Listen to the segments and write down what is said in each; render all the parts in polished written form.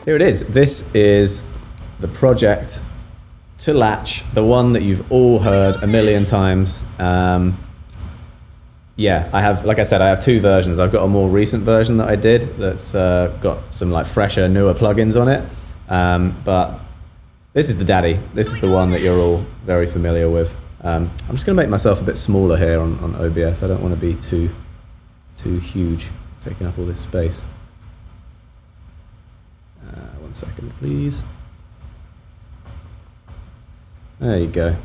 here it is. This is the project to Latch, the one that you've all heard a million times. Yeah, I have, like I said, I have two versions. I've got a more recent version that I did that's got some like fresher, newer plugins on it. But this is the daddy. This is the one that you're all very familiar with. I'm just going to make myself a bit smaller here on OBS. I don't want to be too huge, taking up all this space. 1 second, please. There you go. Make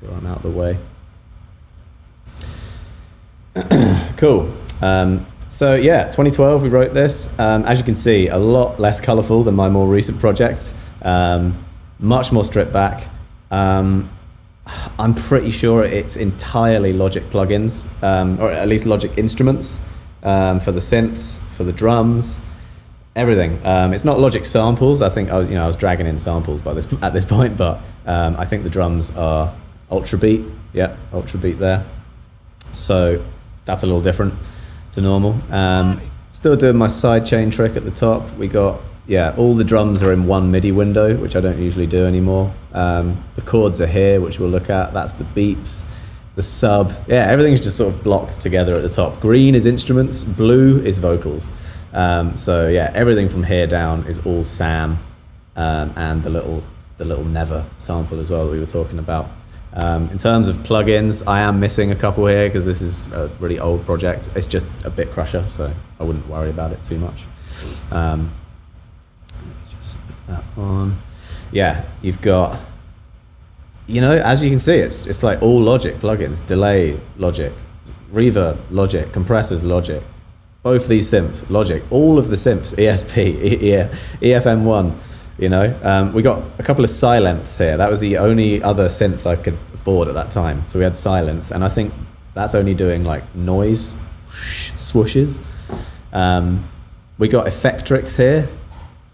sure I'm out of the way. Cool. So yeah, 2012 we wrote this. As you can see, a lot less colorful than my more recent projects. Much more stripped back. I'm pretty sure it's entirely Logic plugins, or at least Logic instruments, for the synths, for the drums, everything. It's not Logic samples. I think I was dragging in samples at this point, but I think the drums are Ultra Beat. Yeah, Ultra Beat there. So that's a little different to normal. Still doing my sidechain trick at the top. We got, yeah, all the drums are in one MIDI window, which I don't usually do anymore. The chords are here, which we'll look at. That's the beeps, the sub. Yeah, everything's just sort of blocked together at the top. Green is instruments, blue is vocals. So yeah, everything from here down is all Sam, and the little Never sample as well that we were talking about. In terms of plugins, I am missing a couple here because this is a really old project. It's just a bit crusher, so I wouldn't worry about it too much. Let me just put that on. Yeah, you've got, as you can see, it's like all Logic plugins. Delay, Logic. Reverb, Logic. Compressors, Logic. Both these synths, Logic. All of the synths, ESP, EFM1. We got a couple of Silents here. That was the only other synth I could afford at that time. So we had Silent, and I think that's only doing like noise swooshes. We got Effectrix here.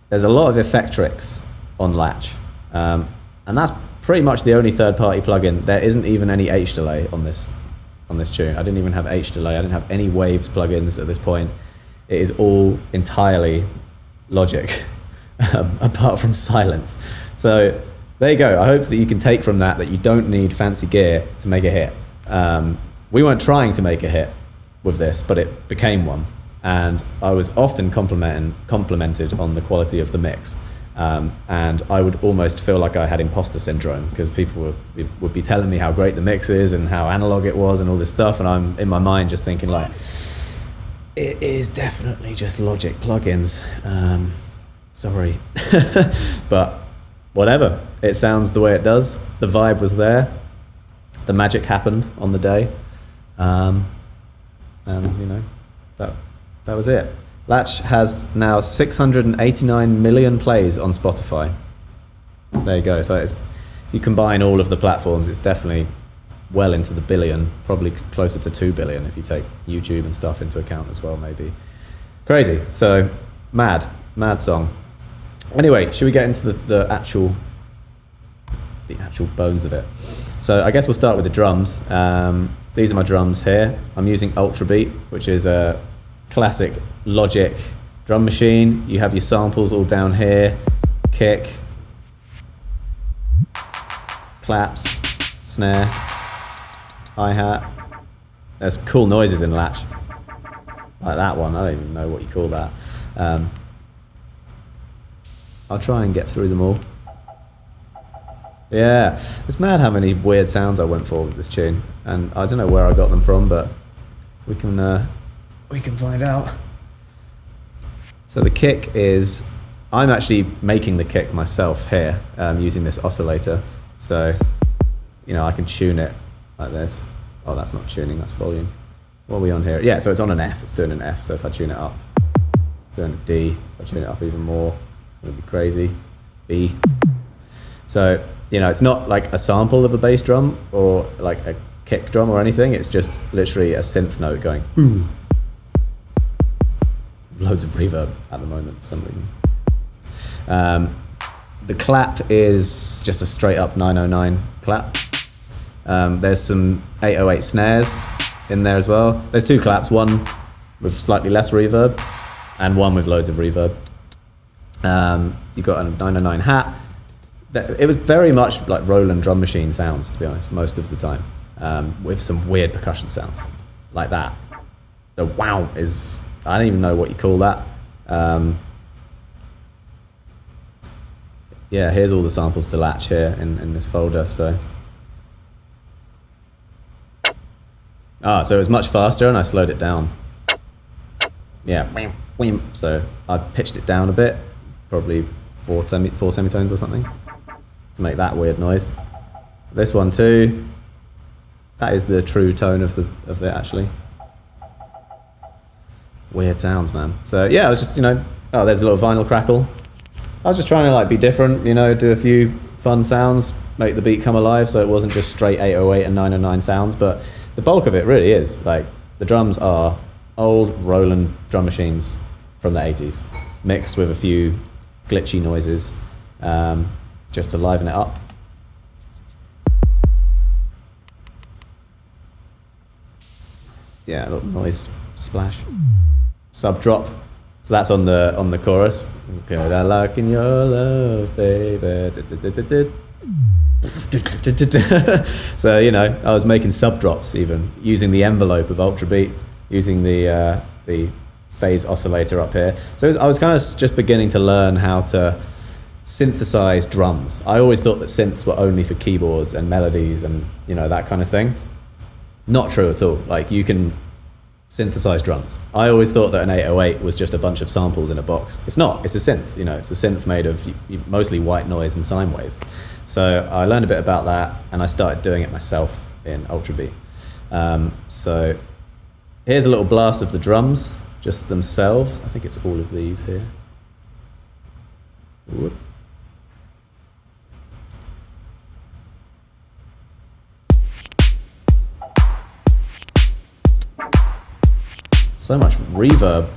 There's a lot of Effectrix on Latch, and that's pretty much the only third-party plugin. There isn't even any H delay on this tune. I didn't even have H delay. I didn't have any Waves plugins at this point. It is all entirely Logic. Apart from Silence. So there you go. I hope that you can take from that you don't need fancy gear to make a hit. We weren't trying to make a hit with this, but it became one. And I was often complimented on the quality of the mix. And I would almost feel like I had imposter syndrome because people would be telling me how great the mix is and how analog it was and all this stuff. And I'm in my mind just thinking like, it is definitely just Logic plugins. Sorry, but whatever. It sounds the way it does. The vibe was there. The magic happened on the day, and that was it. Latch has now 689 million plays on Spotify. There you go. So if you combine all of the platforms, it's definitely well into the billion. Probably closer to 2 billion if you take YouTube and stuff into account as well. Maybe crazy. So mad song. Anyway, should we get into the actual bones of it? So I guess we'll start with the drums. These are my drums here. I'm using Ultra Beat, which is a classic Logic drum machine. You have your samples all down here, kick, claps, snare, hi-hat. There's cool noises in Latch, like that one. I don't even know what you call that. I'll try and get through them all. Yeah, it's mad how many weird sounds I went for with this tune, and I don't know where I got them from, but we can find out. So the kick is, I'm actually making the kick myself here, using this oscillator. So, I can tune it like this. Oh, that's not tuning, that's volume. What are we on here? Yeah, so it's on an F. It's doing an F. So if I tune it up, it's doing a D. If I tune it up even more, it'll be crazy. B. So, it's not like a sample of a bass drum or like a kick drum or anything. It's just literally a synth note going boom. Loads of reverb at the moment for some reason. The clap is just a straight up 909 clap. There's some 808 snares in there as well. There's two claps, one with slightly less reverb and one with loads of reverb. You got a 909 hat. It was very much like Roland drum machine sounds, to be honest, most of the time, with some weird percussion sounds like that. The wow is, I don't even know what you call that. Yeah, here's all the samples to Latch here in this folder. So so it was much faster and I slowed it down. Yeah, so I've pitched it down a bit, probably four semitones or something, to make that weird noise. This one too, that is the true tone of it actually. Weird sounds, man. So yeah, I was just, there's a little vinyl crackle. I was just trying to like be different, do a few fun sounds, make the beat come alive, so it wasn't just straight 808 and 909 sounds, but the bulk of it really is, like, the drums are old Roland drum machines from the 80s, mixed with a few glitchy noises, just to liven it up. Yeah, a little noise splash. Sub drop. So that's on the chorus. Good, I like in your love, baby. So I was making sub drops, even using the envelope of Ultrabeat, using the phase oscillator up here. So I was kind of just beginning to learn how to synthesize drums. I always thought that synths were only for keyboards and melodies and that kind of thing. Not true at all. Like, you can synthesize drums. I always thought that an 808 was just a bunch of samples in a box. It's not. It's a synth. It's a synth made of mostly white noise and sine waves. So I learned a bit about that, and I started doing it myself in Ultrabeat. So here's a little blast of the drums, just themselves. I think it's all of these here. Whoop. So much reverb.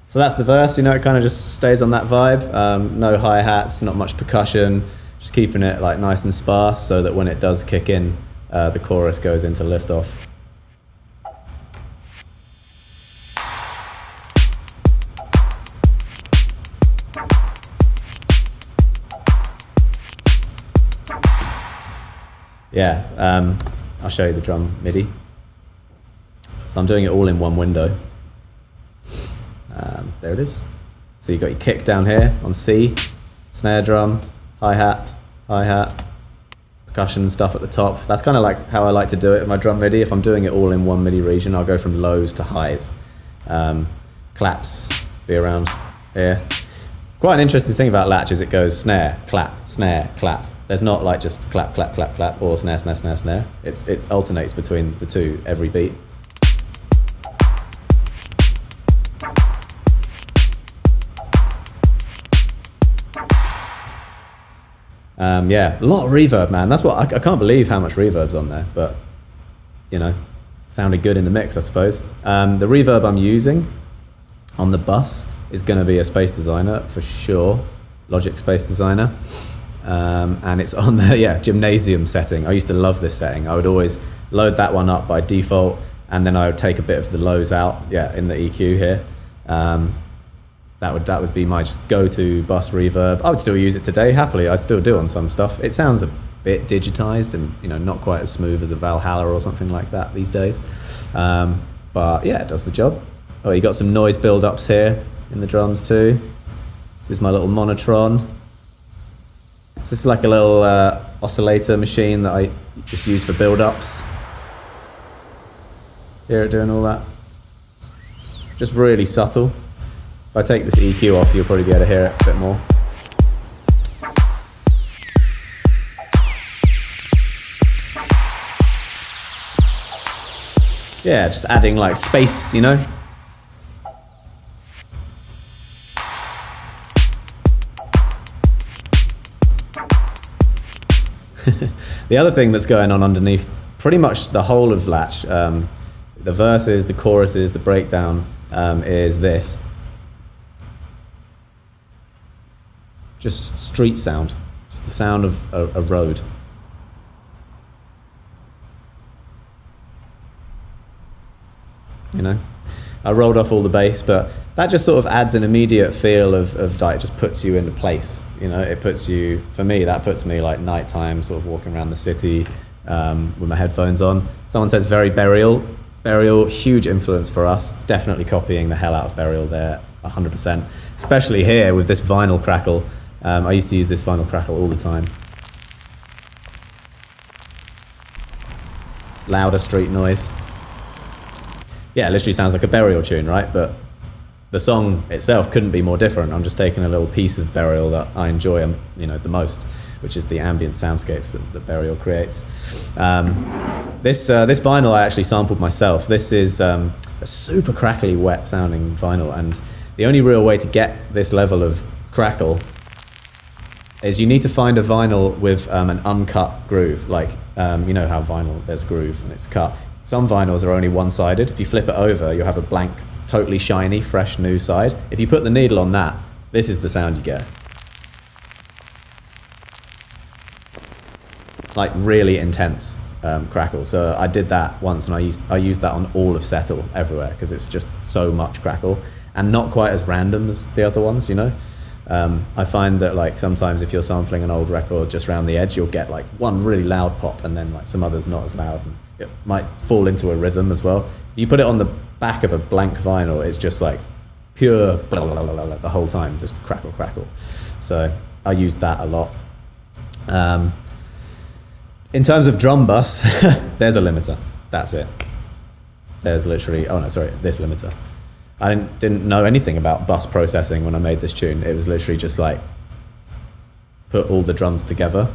So that's the verse, it kind of just stays on that vibe. No hi-hats, not much percussion, just keeping it like nice and sparse so that when it does kick in, the chorus goes into lift-off. Yeah, I'll show you the drum MIDI. So I'm doing it all in one window. There it is. So you've got your kick down here on C, snare drum, hi-hat, percussion stuff at the top. That's kind of like how I like to do it in my drum MIDI. If I'm doing it all in one MIDI region, I'll go from lows to highs. Claps be around here. Quite an interesting thing about Latch is it goes snare, clap, clap. There's not like just clap, clap, clap, clap, or snare, snare, snare, snare. It alternates between the two every beat. Yeah, a lot of reverb, man. That's what I can't believe how much reverb's on there, but sounded good in the mix, I suppose. The reverb I'm using on the bus is going to be a Space Designer for sure, Logic Space Designer, and it's on the gymnasium setting. I used to love this setting. I would always load that one up by default, and then I would take a bit of the lows out, in the EQ here. That would be my just go-to bus reverb. I would still use it today, happily. I still do on some stuff. It sounds a bit digitized and not quite as smooth as a Valhalla or something like that these days. But yeah, it does the job. Oh, you got some noise build-ups here in the drums too. This is my little monotron. This is like a little oscillator machine that I just use for build-ups. Hear it doing all that. Just really subtle. If I take this EQ off, you'll probably be able to hear it a bit more. Yeah, just adding like space, The other thing that's going on underneath pretty much the whole of Latch, the verses, the choruses, the breakdown, is this. Just street sound. Just the sound of a road. You know, I rolled off all the bass, but that just sort of adds an immediate feel of like, just puts you into place. You know, it puts you, for me, that puts me like nighttime, sort of walking around the city with my headphones on. Someone says very Burial. Burial, huge influence for us. Definitely copying the hell out of Burial there, 100%. Especially here with this vinyl crackle. I used to use this vinyl crackle all the time. Louder street noise. Yeah, it literally sounds like a Burial tune, right? But the song itself couldn't be more different. I'm just taking a little piece of Burial that I enjoy, you know, the most, which is the ambient soundscapes that Burial creates. This vinyl I actually sampled myself. This is a super crackly, wet sounding vinyl, and the only real way to get this level of crackle is you need to find a vinyl with an uncut groove. Like, you know how vinyl, there's groove and it's cut. Some vinyls are only one-sided. If you flip it over, you'll have a blank, totally shiny, fresh, new side. If you put the needle on that, this is the sound you get. Like really intense crackle. So I did that once, and I used that on all of Settle everywhere, because it's just so much crackle and not quite as random as the other ones, you know. I find that like sometimes if you're sampling an old record just around the edge, you'll get like one really loud pop and then like some others not as loud, and it might fall into a rhythm as well. You put it on the back of a blank vinyl, it's just like pure blah, blah, blah, blah, blah, the whole time, just crackle, crackle. So I used that a lot. In terms of drum bus, there's a limiter. That's it. There's literally, oh no, sorry, this limiter. I didn't know anything about bus processing when I made this tune. It was literally just like, put all the drums together,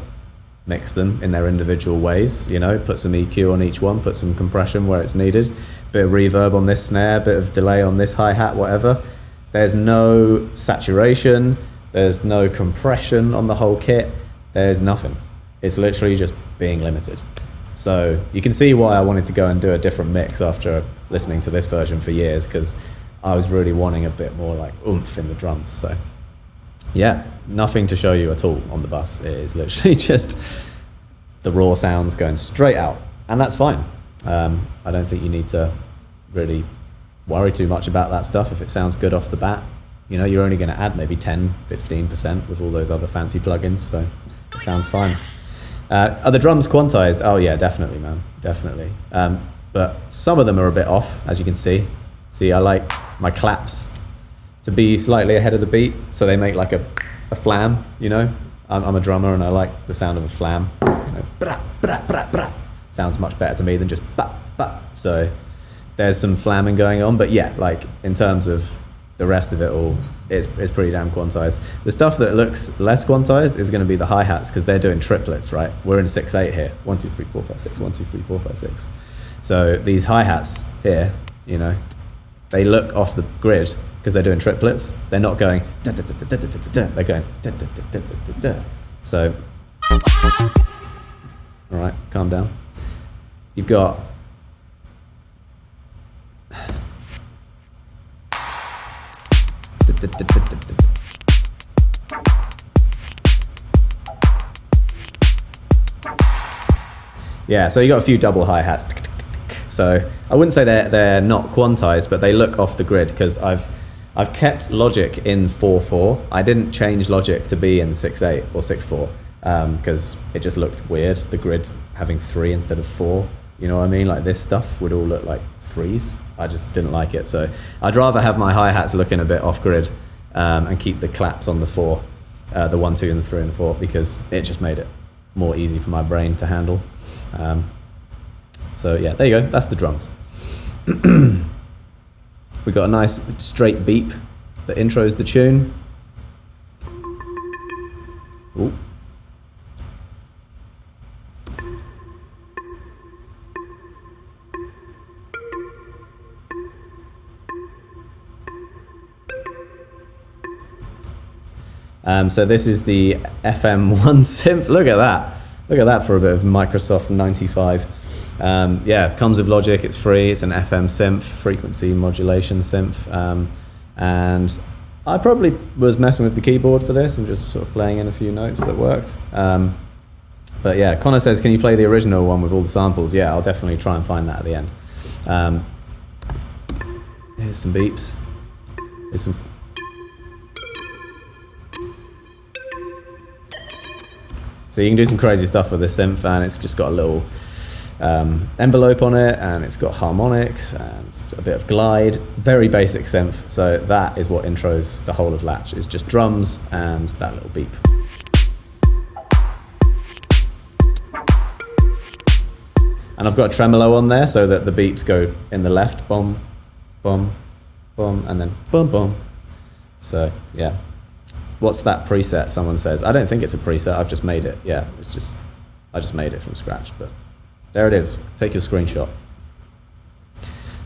mix them in their individual ways, you know, put some EQ on each one, put some compression where it's needed, bit of reverb on this snare, bit of delay on this hi-hat, whatever. There's no saturation, there's no compression on the whole kit, there's nothing. It's literally just being limited. So you can see why I wanted to go and do a different mix after listening to this version for years, because I was really wanting a bit more like oomph in the drums. So yeah, nothing to show you at all on the bus. It is literally just the raw sounds going straight out, and that's fine. I don't think you need to really worry too much about that stuff. If it sounds good off the bat, you know, you're only going to add maybe 10-15% with all those other fancy plugins, so it sounds fine. Are the drums quantized? Oh yeah, definitely, man, definitely. But some of them are a bit off, as you can see. See, I like my claps to be slightly ahead of the beat, so they make like a flam, you know? I'm a drummer and I like the sound of a flam, you know? Bra, bra, bra, bra. Sounds much better to me than just ba, ba. So there's some flamming going on, but yeah, like in terms of the rest of it all, it's pretty damn quantized. The stuff that looks less quantized is going to be the hi-hats, because they're doing triplets, right? We're in 6/8 here. 1, 2, 3, 4, 5, 6. 1, 2, 3, 4, 5, 6. So these hi-hats here, you know, they look off the grid because they're doing triplets. They're not going da, da, da, da, da, da, da, da. They're going da, da, da, da, da, da, da. So, all right, calm down. You've got yeah, so you got a few double hi-hats. So I wouldn't say they're not quantized, but they look off the grid because I've kept Logic in 4/4. I didn't change Logic to be in 6/8 or 6/4 because it just looked weird, the grid having 3 instead of 4. You know what I mean? Like this stuff would all look like 3s. I just didn't like it. So I'd rather have my hi-hats looking a bit off grid and keep the claps on the 4, the 1, 2, and the 3 and the 4, because it just made it more easy for my brain to handle. So yeah, there you go, that's the drums. We got a nice straight beep that intros the tune. Ooh. So this is the FM1 synth. Look at that. Look at that for a bit of Microsoft 95. Yeah, comes with Logic, it's free, it's an FM synth, frequency modulation synth. And I probably was messing with the keyboard for this and just sort of playing in a few notes that worked. But yeah, Connor says, can you play the original one with all the samples? Yeah, I'll definitely try and find that at the end. Here's some beeps. Here's some... So you can do some crazy stuff with this synth, and it's just got a little envelope on it, and it's got harmonics and a bit of glide. Very basic synth. So that is what intros the whole of Latch. It's just drums and that little beep. And I've got a tremolo on there so that the beeps go in the left, boom, boom, boom, and then boom, boom. So yeah. What's that preset? Someone says. I don't think it's a preset, I've just made it. Yeah, I just made it from scratch, but there it is. Take your screenshot.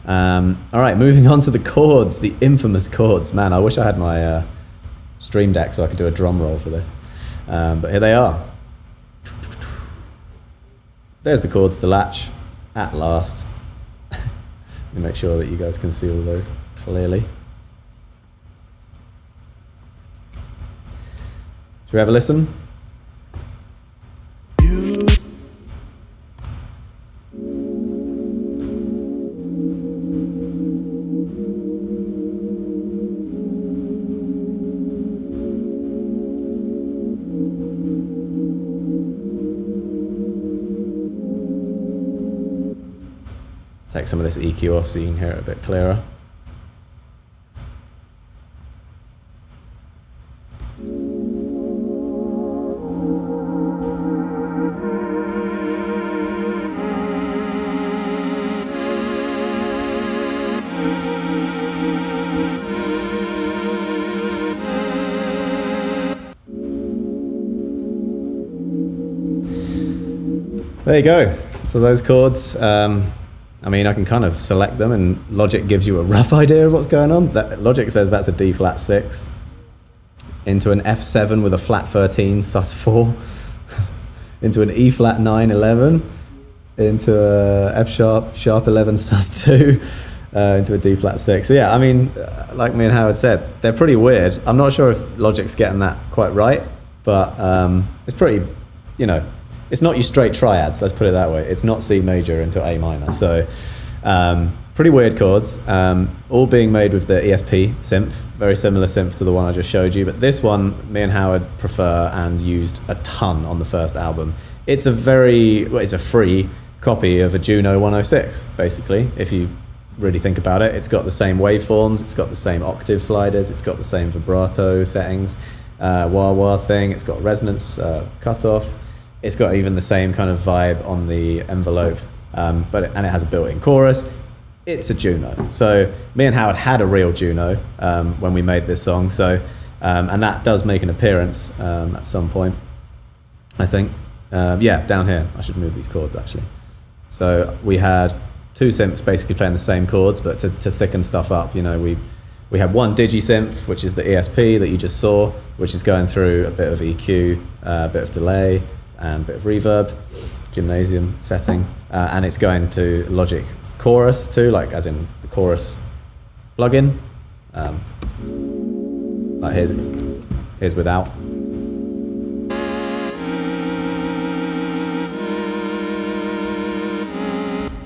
All right, moving on to the chords, the infamous chords. Man, I wish I had my Stream Deck so I could do a drum roll for this. But here they are. There's the chords to Latch, at last. Let me make sure that you guys can see all those clearly. Should we have a listen? Take some of this EQ off so you can hear it a bit clearer. There you go. So those chords, I mean, I can kind of select them and Logic gives you a rough idea of what's going on. Logic says that's a D flat 6 into an F7 with a flat 13 sus 4 into an E flat 9 11 into a F sharp 11 sus 2 into a D flat 6. So yeah, I mean, like me and Howard said, they're pretty weird. I'm not sure if Logic's getting that quite right, but it's pretty, you know, it's not your straight triads, let's put it that way. It's not C major into A minor. So pretty weird chords, all being made with the ESP synth, very similar synth to the one I just showed you. But this one, me and Howard prefer and used a ton on the first album. It's a it's a free copy of a Juno 106, basically, if you really think about it. It's got the same waveforms, it's got the same octave sliders, it's got the same vibrato settings, wah-wah thing, it's got resonance cutoff. It's got even the same kind of vibe on the envelope, and it has a built-in chorus. It's a Juno. So me and Howard had a real Juno when we made this song. So and that does make an appearance at some point, I think. Yeah, down here. I should move these chords actually. So we had two synths basically playing the same chords, but to thicken stuff up, you know, we had one digi-synth, which is the ESP that you just saw, which is going through a bit of EQ, a bit of delay, and a bit of reverb, gymnasium setting, and it's going to Logic chorus too, like as in the chorus plugin. Like here's without.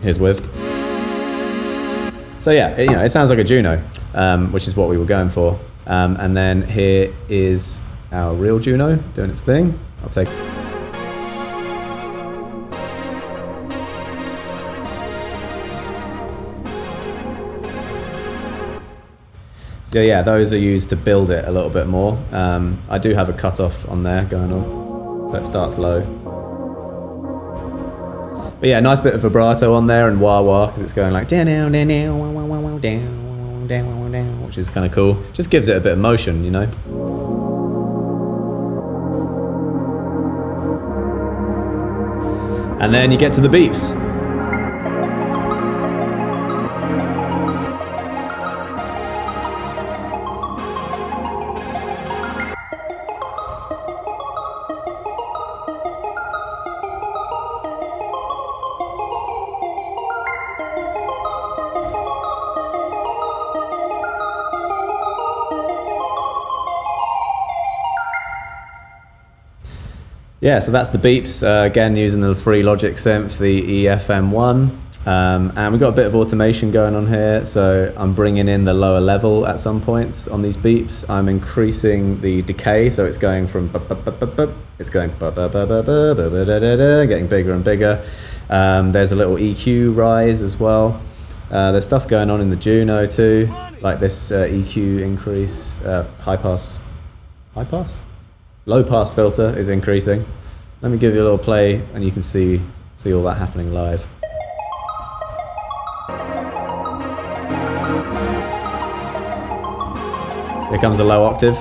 Here's with. So yeah, it sounds like a Juno, which is what we were going for. And then here is our real Juno doing its thing. I'll take. So yeah, those are used to build it a little bit more. I do have a cutoff on there going on, so it starts low. But yeah, nice bit of vibrato on there and wah-wah, because it's going like down, down, down, down, down, down, down, down, which is kind of cool. Just gives it a bit of motion, you know. And then you get to the beeps. Yeah, so that's the beeps, again using the free Logic synth, the EFM1. And we've got a bit of automation going on here, so I'm bringing in the lower level at some points on these beeps. I'm increasing the decay, so it's going from it's going getting bigger and bigger. There's a little EQ rise as well. There's stuff going on in the Juno too, like this EQ increase, low pass filter is increasing. Let me give you a little play and you can see all that happening live. Here comes the low octave.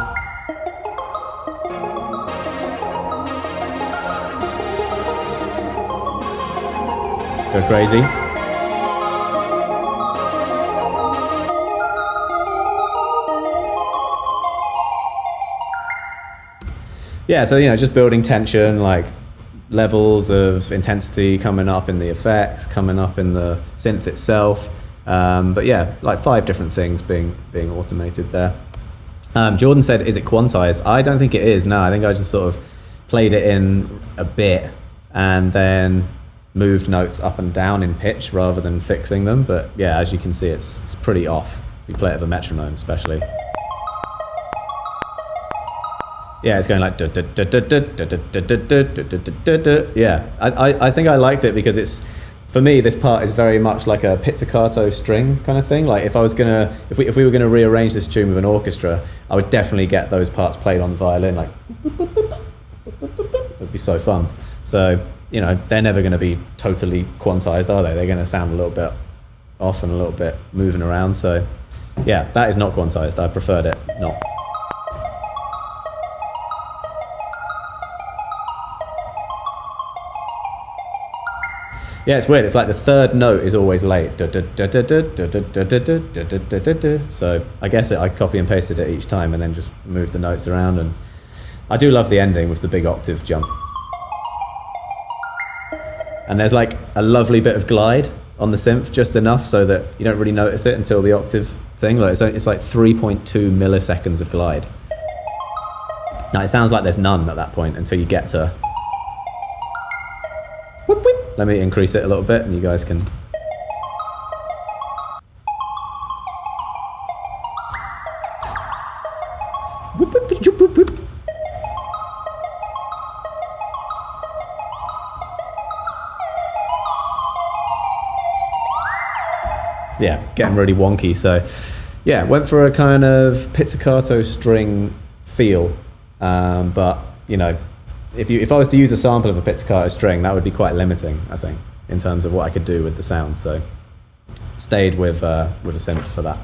Go crazy. Yeah, so just building tension, like levels of intensity coming up in the effects, coming up in the synth itself. But yeah, like 5 different things being automated there. Jordan said, is it quantized? I don't think it is, no. I think I just sort of played it in a bit and then moved notes up and down in pitch rather than fixing them. But yeah, as you can see, it's pretty off. If you play it with a metronome especially. Yeah, it's going like yeah. I think I liked it because it's, for me, this part is very much like a pizzicato string kind of thing. Like if we were gonna rearrange this tune with an orchestra, I would definitely get those parts played on the violin. Like it would be so fun. So they're never going to be totally quantized, are they? They're going to sound a little bit off and a little bit moving around. So yeah, that is not quantized. I preferred it not. Yeah, it's weird. It's like the third note is always late. So I guess I copy and pasted it each time and then just moved the notes around. And I do love the ending with the big octave jump. And there's like a lovely bit of glide on the synth, just enough so that you don't really notice it until the octave thing. Like it's like 3.2 milliseconds of glide. Now it sounds like there's none at that point until you get to. Whoop, whoop. Let me increase it a little bit and you guys can. Whoop, whoop, whoop, whoop, whoop. Yeah, getting really wonky. So yeah, went for a kind of pizzicato string feel, but if I was to use a sample of a pizzicato string, that would be quite limiting, I think, in terms of what I could do with the sound. So stayed with a synth for that.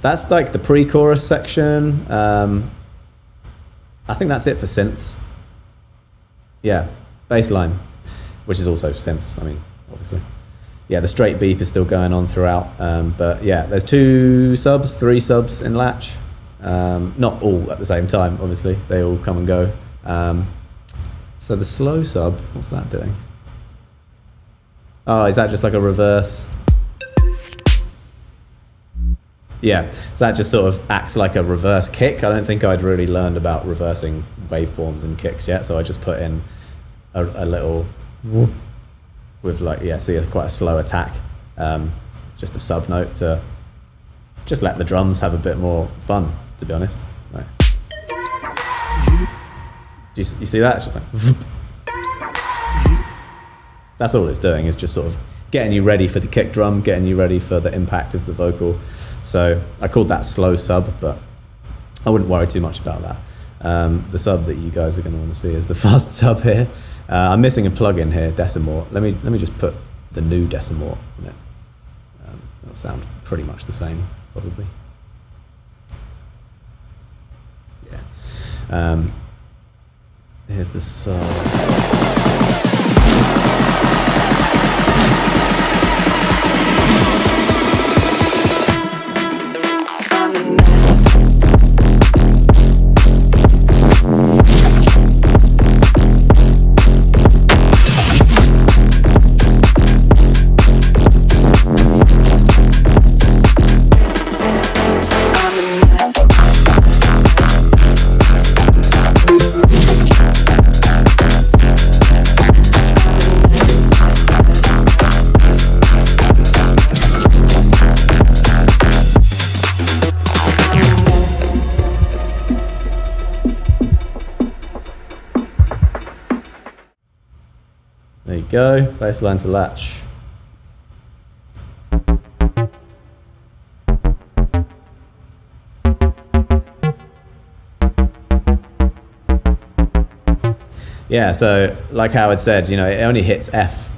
That's like the pre-chorus section. I think that's it for synths. Yeah, bass line, which is also synths, I mean, obviously. Yeah, the straight beep is still going on throughout, but yeah, there's 3 subs in Latch. Not all at the same time, obviously. They all come and go. So the slow sub, what's that doing? Oh, is that just like a reverse? Yeah, so that just sort of acts like a reverse kick. I don't think I'd really learned about reversing waveforms and kicks yet, so I just put in a little whoop with like, yeah, see quite a slow attack. Just a sub note to just let the drums have a bit more fun, to be honest. Like, you see that? It's just like, that's all it's doing, is just sort of getting you ready for the kick drum, getting you ready for the impact of the vocal. So I called that slow sub, but I wouldn't worry too much about that. The sub that you guys are going to want to see is the fast sub here. I'm missing a plugin here, Decimort. Let me just put the new Decimort in it. It'll sound pretty much the same, probably. Yeah. Here's the sub. There you go, bass line to Latch. Yeah, so like Howard said, you know, it only hits F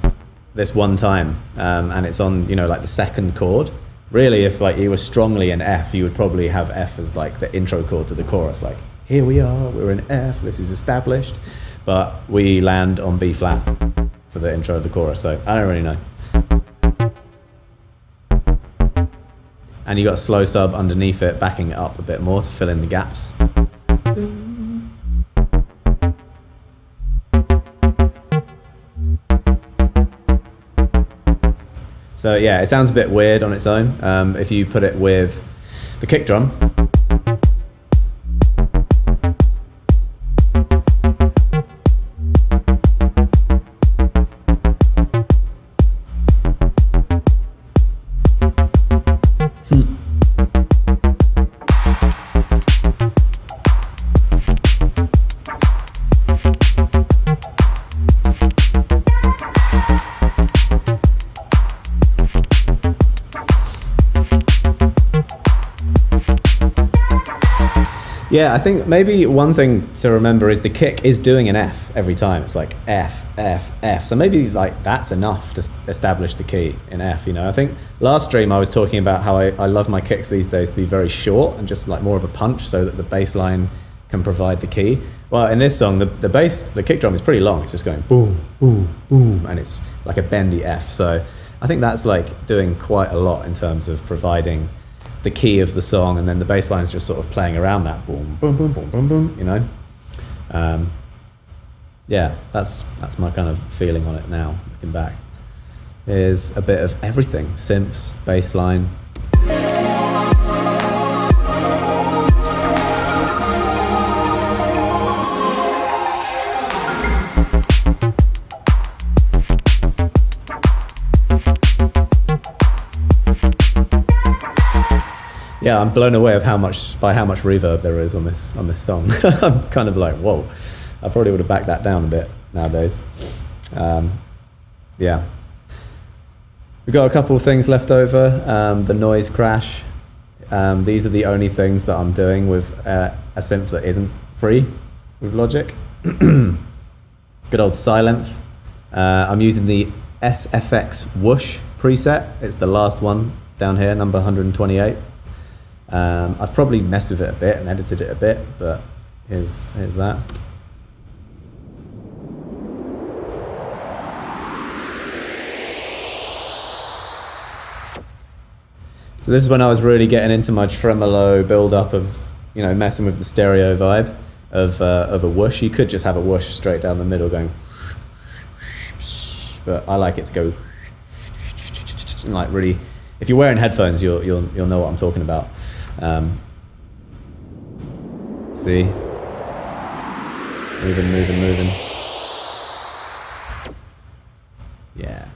this one time, and it's on, you know, like the second chord. Really, if like you were strongly in F, you would probably have F as like the intro chord to the chorus, like, here we are, we're in F, this is established. But we land on B flat for the intro of the chorus, so I don't really know. And you got a slow sub underneath it, backing it up a bit more to fill in the gaps. So yeah, it sounds a bit weird on its own. If you put it with the kick drum, yeah, I think maybe one thing to remember is the kick is doing an F every time. It's like F, F, F. So maybe like that's enough to establish the key in F, you know. I think last stream I was talking about how I love my kicks these days to be very short and just like more of a punch so that the bass line can provide the key. Well, in this song, the kick drum is pretty long. It's just going boom, boom, boom, and it's like a bendy F. So I think that's like doing quite a lot in terms of providing the key of the song, and then the bass line is just sort of playing around that boom, boom, boom, boom, boom, boom, you know. Yeah, that's my kind of feeling on it now, looking back. There's a bit of everything, synths, bass line. Yeah, I'm blown away by how much reverb there is on this song. I'm kind of like, whoa. I probably would have backed that down a bit nowadays. Yeah. We've got a couple of things left over. The noise crash. These are the only things that I'm doing with a synth that isn't free with Logic. Good old Silence. I'm using the SFX Whoosh preset. It's the last one down here, number 128. I've probably messed with it a bit and edited it a bit, but here's that. So this is when I was really getting into my tremolo build-up of, you know, messing with the stereo vibe of a whoosh. You could just have a whoosh straight down the middle going, but I like it to go like really. If you're wearing headphones, you'll know what I'm talking about. See? Moving. Yeah.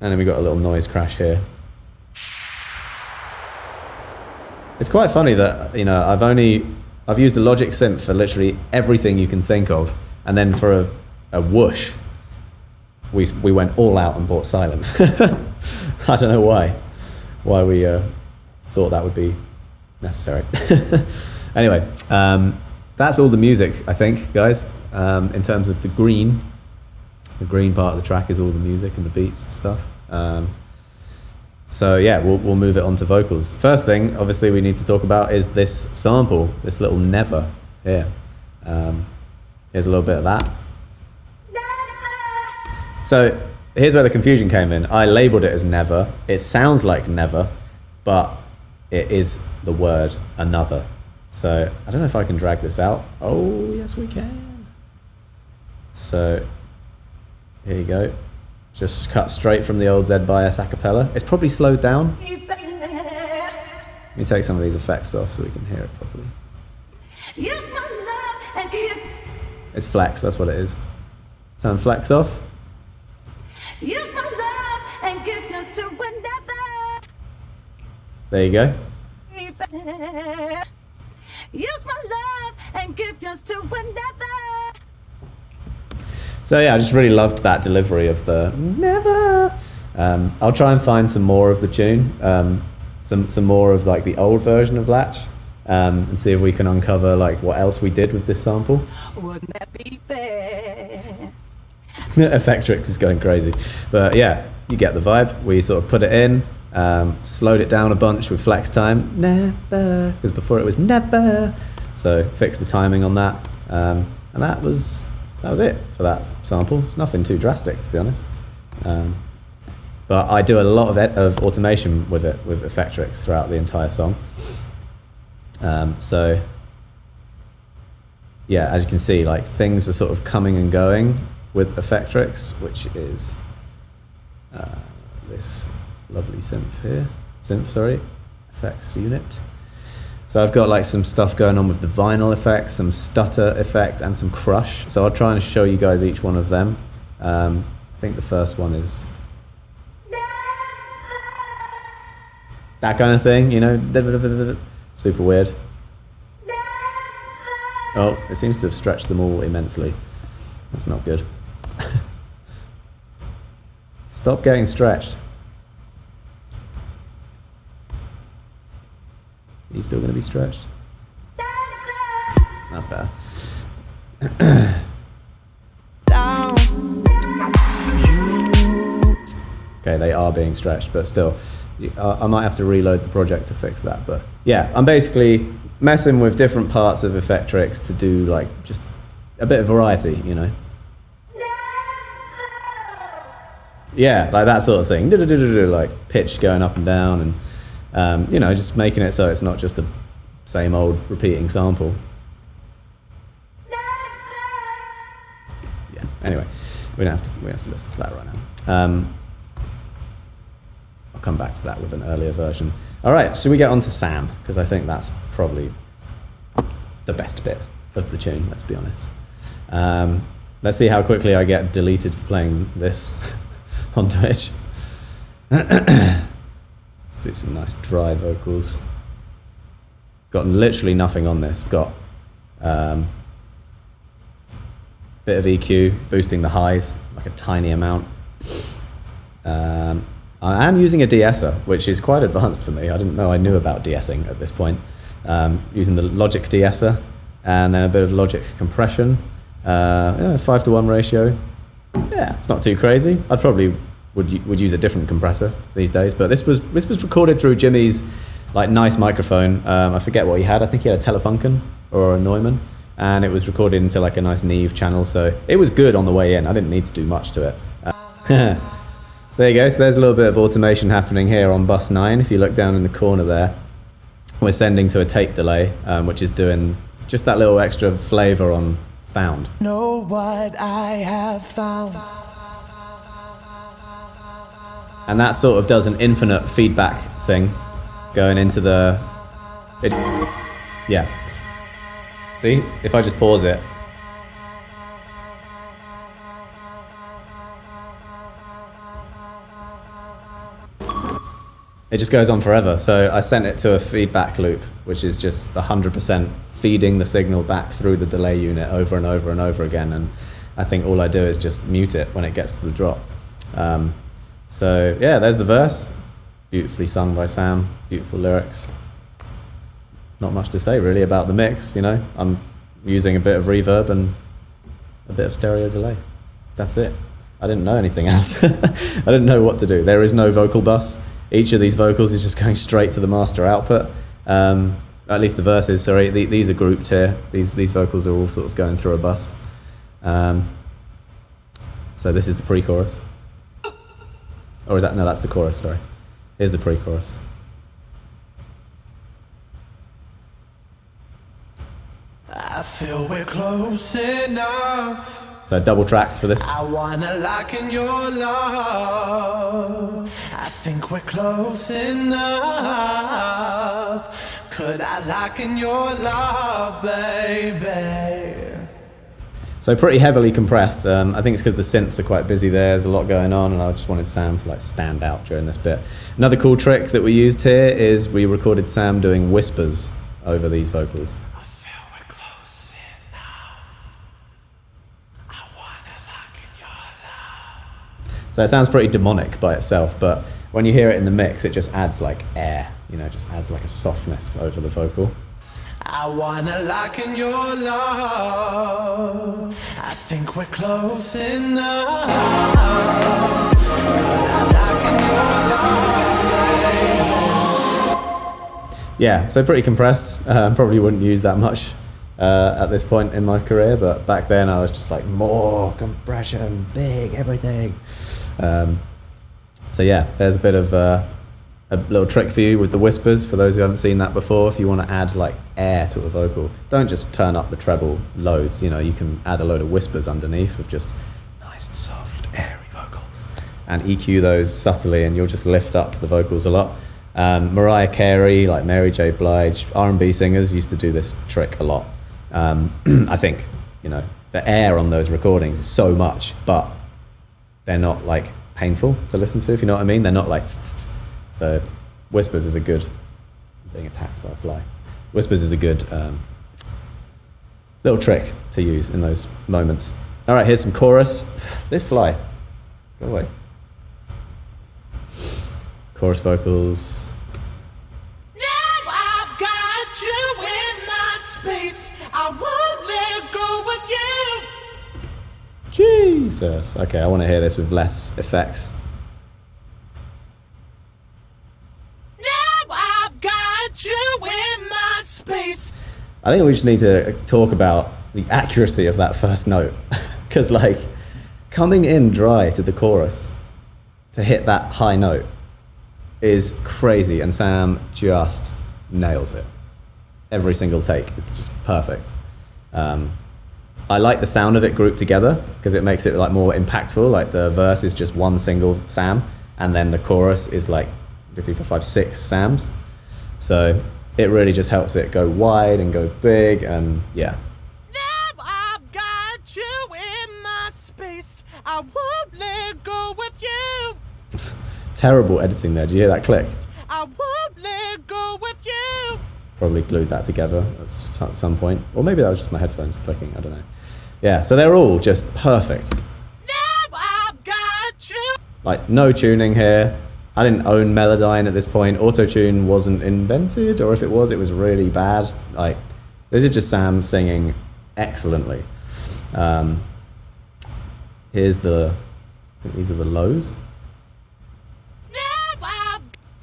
And then we got a little noise crash here. It's quite funny that, you know, I've used a Logic synth for literally everything you can think of, and then for a whoosh, we went all out and bought Silence. I don't know why we thought that would be necessary. Anyway, that's all the music, I think, guys. In terms of the green part of the track is all the music and the beats and stuff. So yeah, we'll move it on to vocals. First thing, obviously, we need to talk about is this sample, this little never here. Here's a little bit of that. So here's where the confusion came in. I labeled it as never. It sounds like never, but it is the word another. So I don't know if I can drag this out. Oh, yes we can. So here you go. Just cut straight from the old Z bias a cappella. It's probably slowed down. Let me take some of these effects off so we can hear it properly. It's flex, that's what it is. Turn flex off. There you go. So yeah, I just really loved that delivery of the never. I'll try and find some more of the tune, some more of like the old version of Latch, and see if we can uncover like what else we did with this sample. Wouldn't that be fair? Effectrix is going crazy, but yeah, you get the vibe. We sort of put it in, slowed it down a bunch with flex time, never, because before it was never. So fixed the timing on that, and that was it for that sample. Nothing too drastic, to be honest. But I do a lot of automation with it, with Effectrix throughout the entire song. So yeah, as you can see, like things are sort of coming and going with Effectrix, which is this lovely effects unit. So I've got like some stuff going on with the vinyl effect, some stutter effect, and some crush. So I'll try and show you guys each one of them. I think the first one is that kind of thing, you know, super weird. Oh, it seems to have stretched them all immensely. That's not good. Stop getting stretched. Are you still going to be stretched? That's better. Okay, they are being stretched, but still, I might have to reload the project to fix that. But yeah, I'm basically messing with different parts of Effectrix to do like just a bit of variety, you know. Yeah, like that sort of thing. Like pitch going up and down, and you know, just making it so it's not just a same old repeating sample. Yeah. Anyway, we have to listen to that right now. I'll come back to that with an earlier version. All right, should we get on to Sam? Because I think that's probably the best bit of the tune. Let's be honest. Let's see how quickly I get deleted for playing this on Twitch. Let's do some nice dry vocals. Got literally nothing on this. Got bit of EQ, boosting the highs, like a tiny amount. I am using a de-esser, which is quite advanced for me. I didn't know I knew about de-essing at this point. Using the Logic de-esser, and then a bit of Logic compression. 5:1 ratio. Yeah, it's not too crazy. I'd probably would use a different compressor these days, but this was recorded through Jimmy's like nice microphone. I forget what he had. I think he had a Telefunken or a Neumann, and it was recorded into like a nice Neve channel, so it was good on the way in. I didn't need to do much to it. There you go. So there's a little bit of automation happening here on bus 9. If you look down in the corner there, we're sending to a tape delay, which is doing just that little extra flavor on found. Know what I have found. And that sort of does an infinite feedback thing going into the... yeah. See? If I just pause it. It just goes on forever. So I sent it to a feedback loop, which is just 100% feeding the signal back through the delay unit over and over and over again. And I think all I do is just mute it when it gets to the drop. So yeah, there's the verse. Beautifully sung by Sam, beautiful lyrics. Not much to say really about the mix, you know. I'm using a bit of reverb and a bit of stereo delay. That's it. I didn't know anything else. I didn't know what to do. There is no vocal bus. Each of these vocals is just going straight to the master output. At least the verses, sorry, these are grouped here. These vocals are all sort of going through a bus. So this is the pre-chorus. Or is that, no, that's the chorus, sorry. Here's the pre-chorus. I feel we're close enough. So double tracked for this. I wanna lock in your love. I think we're close enough. Could I lock in your love, baby? So pretty heavily compressed. I think it's because the synths are quite busy there. There's a lot going on, and I just wanted Sam to like stand out during this bit. Another cool trick that we used here is we recorded Sam doing whispers over these vocals. I feel we're close enough. I wanna lock So it sounds pretty demonic by itself, but when you hear it in the mix, it just adds like air, you know, just adds like a softness over the vocal. I wanna lock in your love. I think we're close enough. Yeah, so pretty compressed. Probably wouldn't use that much at this point in my career, but back then I was just like, more compression, big, everything. So yeah, there's a bit of a little trick for you with the whispers, for those who haven't seen that before. If you want to add like air to a vocal, don't just turn up the treble loads, you know, you can add a load of whispers underneath of just nice, soft, airy vocals and EQ those subtly, and you'll just lift up the vocals a lot. Mariah Carey, like Mary J. Blige, R&B singers used to do this trick a lot. I think, you know, the air on those recordings is so much, but they're not like painful to listen to, if you know what I mean. They're not like so whispers is a good, being attacked by a fly, whispers is a good little trick to use in those moments. All right, here's some chorus. This fly, go away. Chorus vocals. Now I've got you in my space. I won't let go of you. Jesus. Okay, I want to hear this with less effects. Now I've got you in my space. I think we just need to talk about the accuracy of that first note. Because like, coming in dry to the chorus to hit that high note is crazy, and Sam just nails it. Every single take is just perfect. I like the sound of it grouped together because it makes it like more impactful. Like the verse is just one single Sam, and then the chorus is like 2, 3, 4, 5, 6 Sams. So it really just helps it go wide and go big, and yeah. Now I've got you in my space. I won't let go of you. Terrible editing there. Did you hear that click? I won't let go of you. Probably glued that together at some point. Or maybe that was just my headphones clicking, I don't know. Yeah, so they're all just perfect. Now I've got you. Like, no tuning here. I didn't own Melodyne at this point. Auto-tune wasn't invented, or if it was really bad. Like, this is just Sam singing excellently. Here's the, I think these are the lows.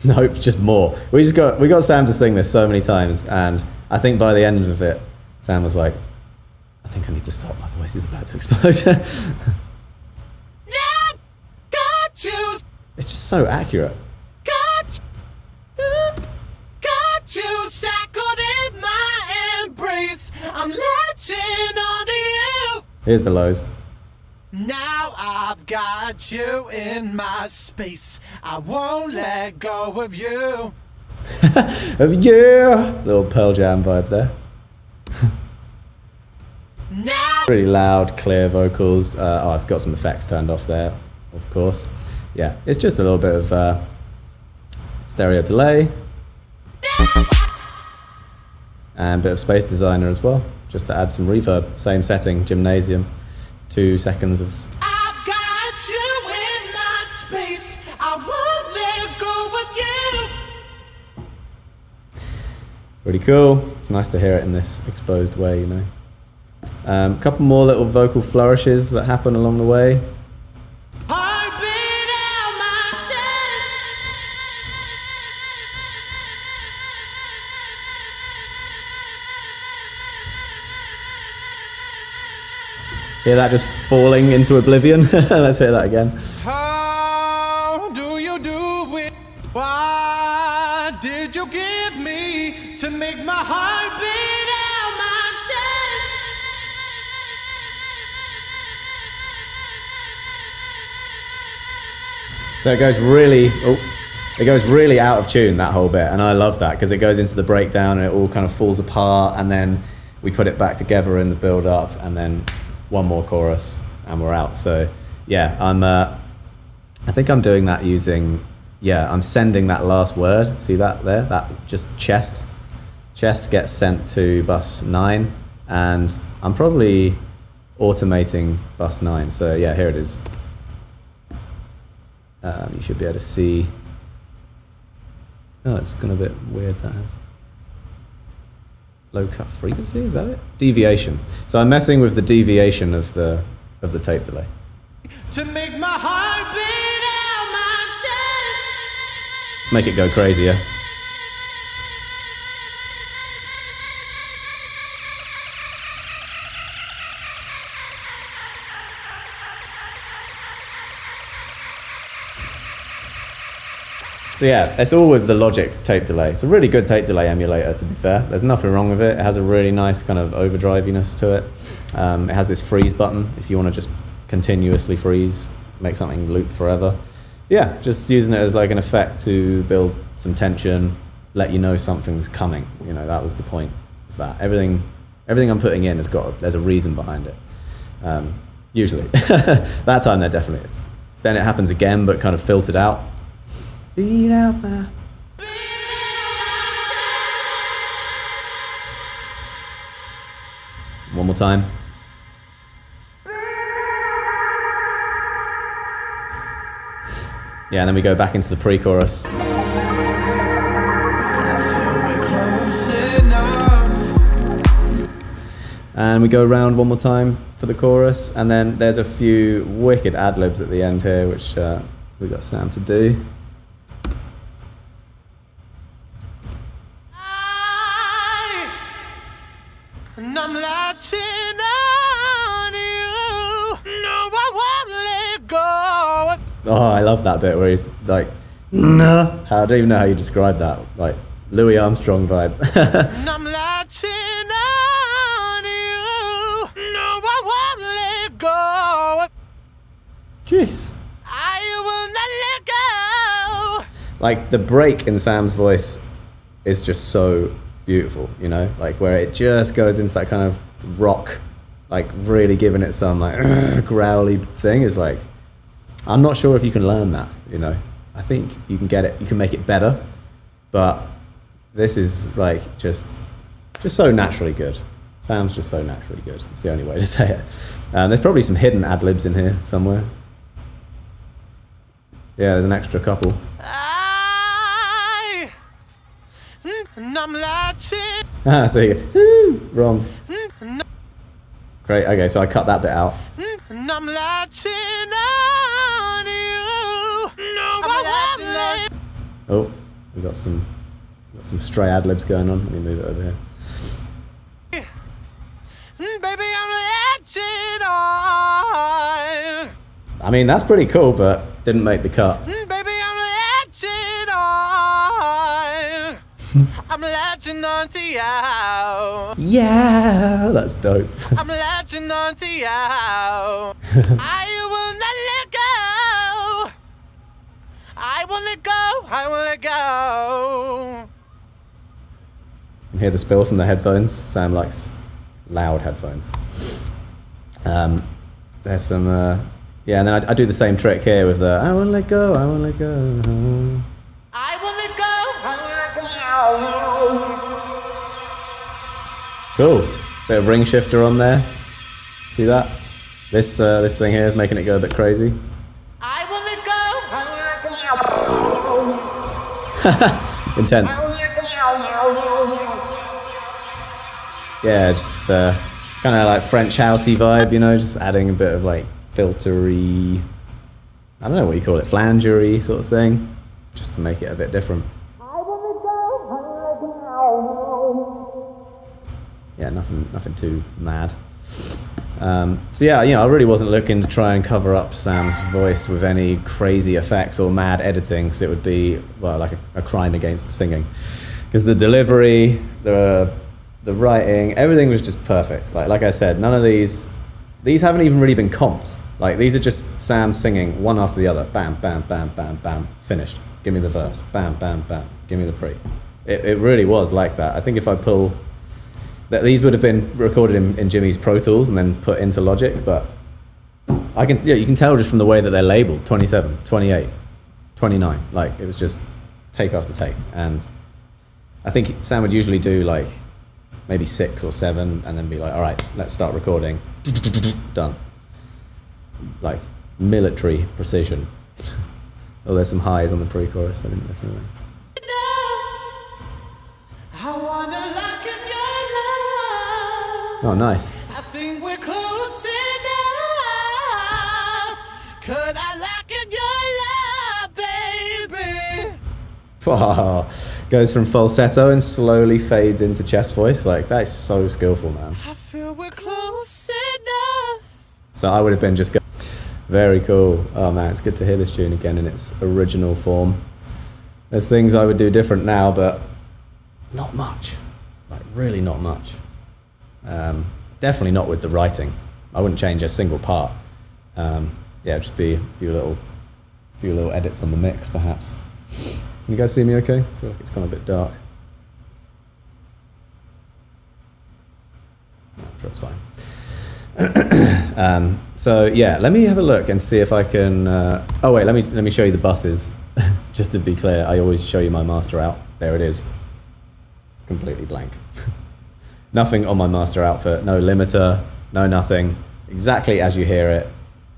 Nope, just more. We got Sam to sing this so many times, and I think by the end of it, Sam was like, I think I need to stop, my voice is about to explode. Now got you. It's just so accurate. Got you shackled in my embrace. I'm latching onto you. Here's the lows. Now I've got you in my space. I won't let go of you. Little Pearl Jam vibe there. Now Really loud, clear vocals. Oh, I've got some effects turned off there, of course. Yeah, it's just a little bit of stereo delay. And a bit of Space Designer as well, just to add some reverb. Same setting, Gymnasium. 2 seconds of... I've got you in my space. I won't let go of you. Pretty cool. It's nice to hear it in this exposed way, you know. Couple more little vocal flourishes that happen along the way. Heartbeat out my Hear that just falling into oblivion? Let's hear that again. How do you do it? Why did you give me to make my heart beat out my chest? So it goes really out of tune, that whole bit, and I love that because it goes into the breakdown and it all kind of falls apart, and then we put it back together in the build up, and then one more chorus and we're out. So yeah, I think I'm doing that using, I'm sending that last word, see that there, that just chest gets sent to bus 9, and I'm probably automating bus 9. So yeah, here it is. You should be able to see. Oh, it's gone a bit weird. That has low cut frequency. Is that it? Deviation. So I'm messing with the deviation of the tape delay. To make my heart beat out my chest. Make it go crazier. So yeah, it's all with the Logic tape delay. It's a really good tape delay emulator, to be fair. There's nothing wrong with it. It has a really nice kind of overdriviness to it. It has this freeze button if you want to just continuously freeze, make something loop forever. Yeah, just using it as like an effect to build some tension, let you know something's coming. You know, that was the point of that. Everything I'm putting in there's a reason behind it. Usually. That time there definitely is. Then it happens again, but kind of filtered out. Beat out my... One more time. Yeah, and then we go back into the pre-chorus. And we go around one more time for the chorus, and then there's a few wicked ad-libs at the end here, which we got Sam to do. And I'm latching on you. No, I won't let go. Oh, I love that bit where he's like, no. I don't even know how you describe that. Like, Louis Armstrong vibe. And I'm latching on you. No, I won't let go. Jeez. I will not let go. Like, the break in Sam's voice is just so beautiful, you know? Like, where it just goes into that kind of rock, like, really giving it some, like, growly thing is like, I'm not sure if you can learn that, you know? I think you can get it, you can make it better, but this is, like, just so naturally good. Sam's just so naturally good. It's the only way to say it. There's probably some hidden ad-libs in here somewhere. Yeah, there's an extra couple. And I'm latching. Ah, so you go, wrong. Great, okay, so I cut that bit out. And I'm latching on you. No, I won't let. Oh, we got some stray ad-libs going on. Let me move it over here. Baby, I'm latching on. I mean, that's pretty cool, but didn't make the cut. Baby, I'm latching on. I'm latching on to you. Yeah, that's dope. I'm latching on to you. I will not let go. I won't let go. I won't let go. You can hear the spill from the headphones. Sam likes loud headphones. There's some, yeah, and then I do the same trick here with the I won't let go, I won't let go. I won't let go. I won't let go. Cool. Bit of ring shifter on there. See that? This thing here is making it go a bit crazy. I won't let go. I won't let go. Intense. I won't let go. Yeah, just kind of like French housey vibe, you know, just adding a bit of like filtery, I don't know what you call it, flangery sort of thing, just to make it a bit different. Yeah, nothing too mad. So yeah, you know, I really wasn't looking to try and cover up Sam's voice with any crazy effects or mad editing, because it would be, well, like a crime against singing. Because the delivery, the writing, everything was just perfect. Like I said, none of these haven't even really been comped. Like, these are just Sam singing one after the other. Bam, bam, bam, bam, bam, finished. Give me the verse. Bam, bam, bam, give me the pre. It really was like that. I think if I pull... that these would have been recorded in Jimmy's Pro Tools and then put into Logic, but you can tell just from the way that they're labeled, 27, 28, 29. Like, it was just take after take. And I think Sam would usually do like maybe 6 or 7 and then be like, all right, let's start recording. Done. Like, military precision. Oh, there's some highs on the pre-chorus. I didn't listen to them. I wanna lock in your love. Oh, nice. I think we're close enough. Could I lock in your love, baby? Wow. Goes from falsetto and slowly fades into chest voice. Like, that is so skillful, man. I feel we're close enough. So I would have been just go very cool. Oh man, it's good to hear this tune again in its original form. There's things I would do different now, but not much. Like, really not much. Definitely not with the writing. I wouldn't change a single part. Yeah, just be a few little edits on the mix, perhaps. Can you guys see me okay? I feel like it's gone a bit dark. No, I'm sure it's fine. So yeah, let me have a look and see if I can. Oh wait, let me show you the buses. Just to be clear, I always show you my master out. There it is, completely blank. Nothing on my master output. No limiter. No nothing. Exactly as you hear it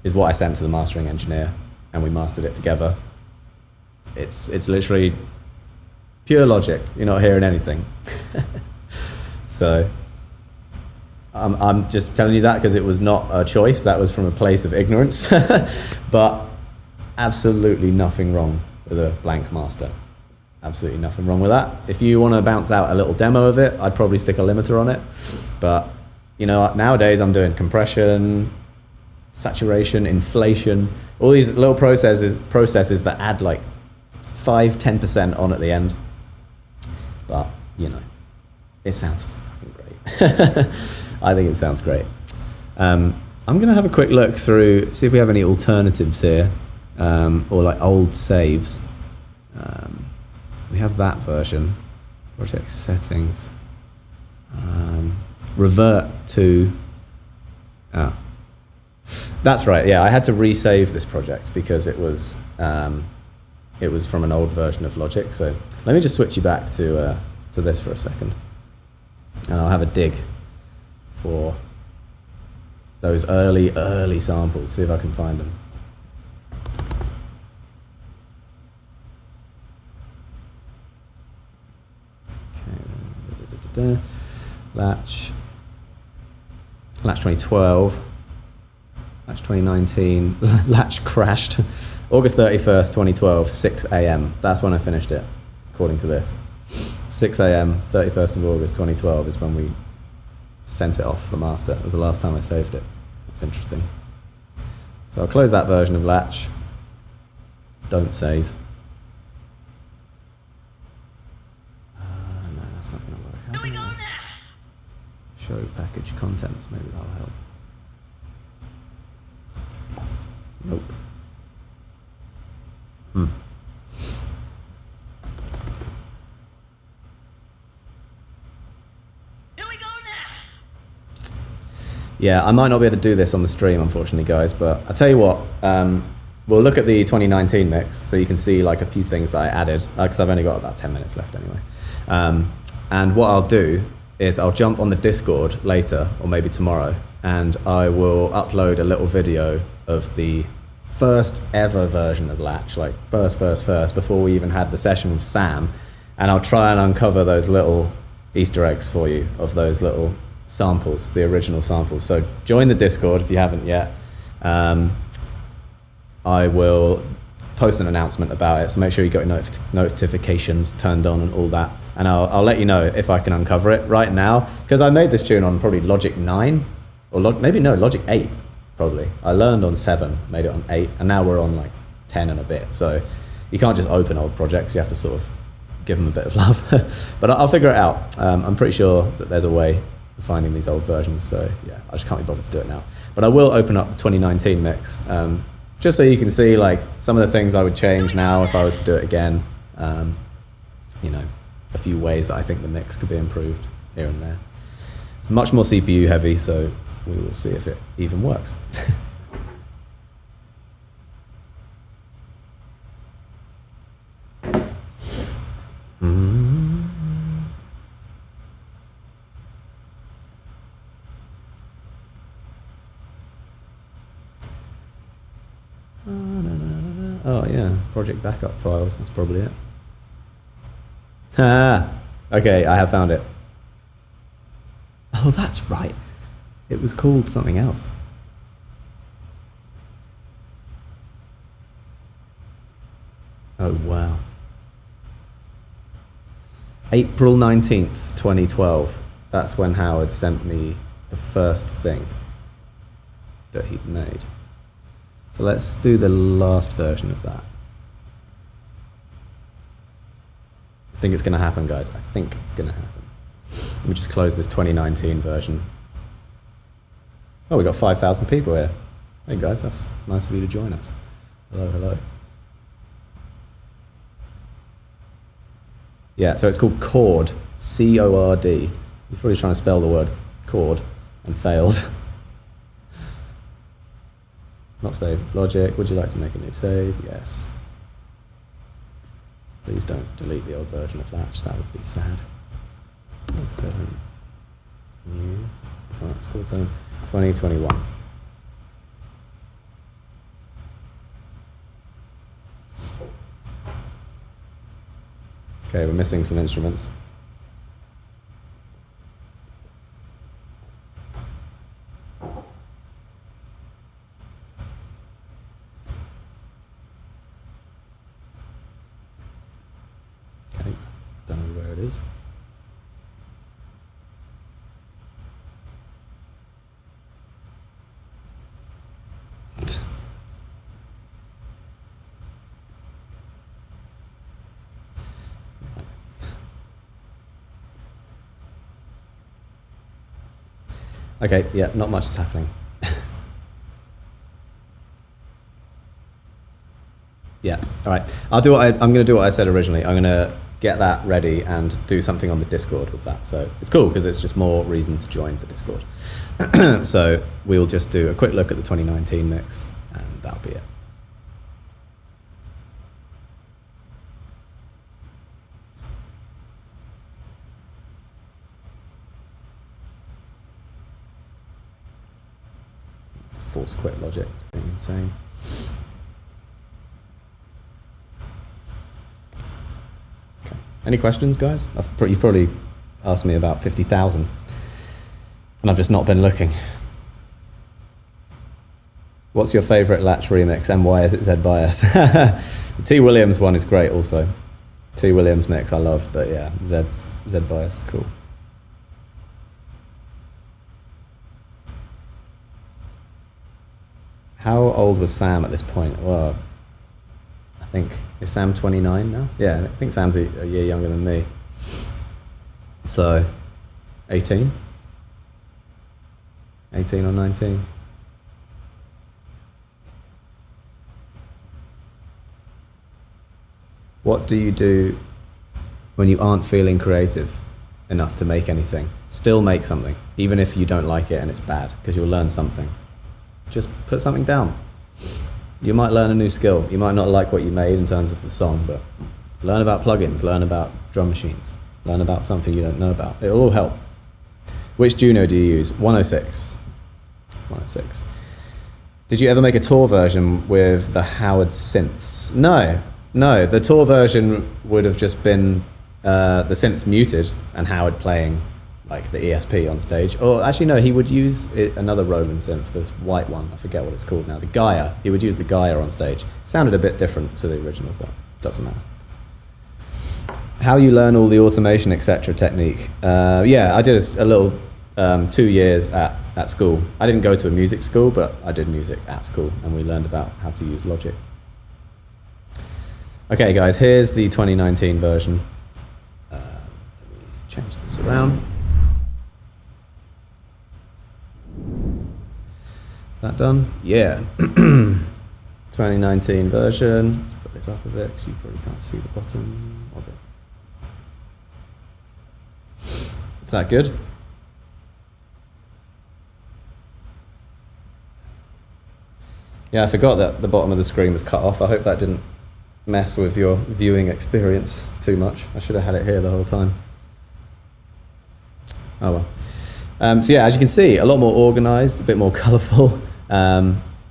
is what I sent to the mastering engineer, and we mastered it together. It's literally pure logic. You're not hearing anything. So. I'm just telling you that because it was not a choice. That was from a place of ignorance. But absolutely nothing wrong with a blank master. Absolutely nothing wrong with that. If you want to bounce out a little demo of it, I'd probably stick a limiter on it. But, you know, nowadays I'm doing compression, saturation, inflation, all these little processes that add like 5-10% on at the end. But, you know, it sounds fucking great. I think it sounds great. I'm going to have a quick look through, see if we have any alternatives here, or like old saves. We have that version. Project settings. Revert to... Oh. That's right, yeah, I had to resave this project because it was from an old version of Logic. So let me just switch you back to this for a second. And I'll have a dig for those early samples, see if I can find them. Okay, Latch 2012, Latch 2019, Latch crashed, August 31st, 2012, 6 a.m. That's when I finished it, according to this. 6 a.m., 31st of August 2012 is when we sent it off for master. It was the last time I saved it. That's interesting. So I'll close that version of Latch. Don't save. No, that's not going to work. How do we go now? Show package contents, maybe that'll help. Nope. Yeah, I might not be able to do this on the stream, unfortunately, guys, but I'll tell you what, we'll look at the 2019 mix so you can see like a few things that I added, because I've only got about 10 minutes left anyway. And what I'll do is I'll jump on the Discord later, or maybe tomorrow, and I will upload a little video of the first ever version of Latch, like first, before we even had the session with Sam, and I'll try and uncover those little Easter eggs for you of those little samples, the original samples. So join the Discord if you haven't yet. I will post an announcement about it, so make sure you got your notifications turned on and all that, and I'll let you know if I can uncover it right now, because I made this tune on probably Logic 9 or Logic 8 probably. I learned on 7, made it on 8, and now we're on like 10 and a bit, so you can't just open old projects, you have to sort of give them a bit of love. But I'll figure it out. I'm pretty sure that there's a way finding these old versions, so yeah, I just can't be bothered to do it now. But I will open up the 2019 mix, just so you can see like some of the things I would change now if I was to do it again. You know, a few ways that I think the mix could be improved here and there. It's much more CPU heavy, so we will see if it even works. Oh yeah, project backup files. That's probably it. Ah, okay, I have found it. Oh, that's right. It was called something else. Oh wow. April 19th, 2012. That's when Howard sent me the first thing that he'd made. So let's do the last version of that. I think it's going to happen, guys. I think it's going to happen. Let me just close this 2019 version. Oh, we got 5,000 people here. Hey guys, that's nice of you to join us. Hello, hello. Yeah, so it's called Chord, C-O-R-D. He's probably trying to spell the word chord and failed. Not save. Logic, would you like to make a new save? Yes. Please don't delete the old version of Latch, that would be sad. 7 new. Alright, school term 2021. Okay, we're missing some instruments. Okay, don't know where it is. Okay, yeah, not much is happening. Yeah, all right. I'm going to do what I said originally. I'm going to get that ready and do something on the Discord with that. So it's cool because it's just more reason to join the Discord. So we'll just do a quick look at the 2019 mix and that'll be it. Force quit logic, it's being insane. Okay. Any questions, guys? You've probably asked me about 50,000, and I've just not been looking. What's your favourite Latch remix, and why is it Z bias? The T Williams one is great, also. T Williams mix I love, but yeah, Z bias is cool. How old was Sam at this point? Well, I think, is Sam 29 now? Yeah, I think Sam's a year younger than me. So, 18? 18 or 19? What do you do when you aren't feeling creative enough to make anything? Still make something, even if you don't like it and it's bad, because you'll learn something. Just put something down. You might learn a new skill. You might not like what you made in terms of the song, but learn about plugins, learn about drum machines, learn about something you don't know about. It'll all help. Which Juno do you use? 106. 106. Did you ever make a tour version with the Howard synths? No. The tour version would have just been the synths muted and Howard playing like the ESP on stage. Or actually no, he would use another Roland synth, this white one, I forget what it's called now, the Gaia. He would use the Gaia on stage. Sounded a bit different to the original, but doesn't matter. How you learn all the automation, etc. technique. Yeah, I did a little 2 years at school. I didn't go to a music school, but I did music at school, and we learned about how to use Logic. Okay guys, here's the 2019 version. Let me change this around. Is that done? Yeah. 2019 version. Let's put this up a bit because you probably can't see the bottom of it. Is that good? Yeah, I forgot that the bottom of the screen was cut off. I hope that didn't mess with your viewing experience too much. I should have had it here the whole time. Oh well. So yeah, as you can see, a lot more organized, a bit more colorful.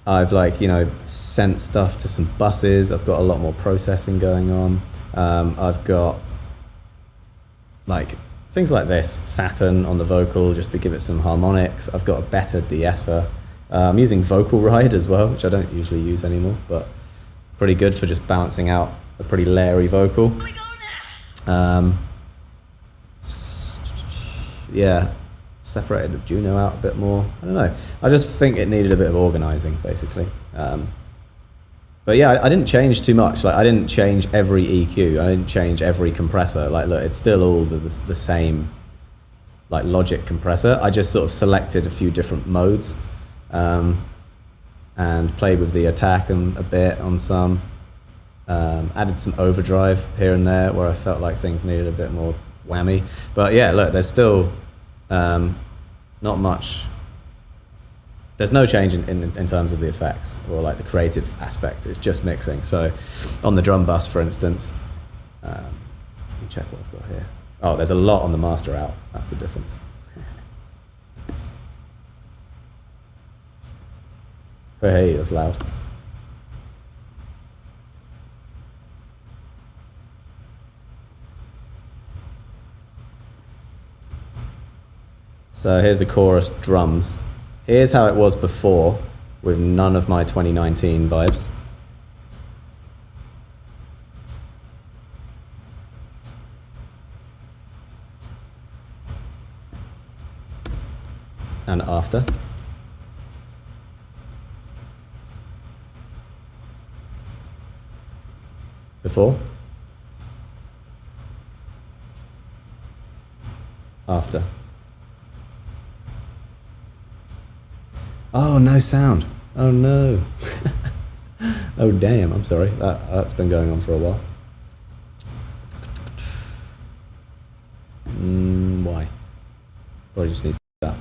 I've like, you know, sent stuff to some buses. I've got a lot more processing going on. I've got like things like this, Saturn on the vocal just to give it some harmonics. I've got a better de-esser. I'm using Vocal Ride as well, which I don't usually use anymore, but pretty good for just balancing out a pretty leery vocal. Yeah, separated the Juno out a bit more. I don't know. I just think it needed a bit of organizing, basically. But yeah, I didn't change too much. Like, I didn't change every EQ. I didn't change every compressor. Like, look, it's still all the same, like, Logic compressor. I just sort of selected a few different modes and played with the attack and a bit on some. Added some overdrive here and there where I felt like things needed a bit more whammy. But yeah, look, there's still not much. There's no change in terms of the effects or like the creative aspect. It's just mixing. So on the drum bus, for instance, let me check what I've got here. Oh, there's a lot on the master out. That's the difference. Hey, that's loud. So here's the chorus drums. Here's how it was before, with none of my 2019 vibes. And after. Before. After. Oh, no sound. Oh no. Oh damn, I'm sorry. That's been going on for a while. Why? Probably just needs that.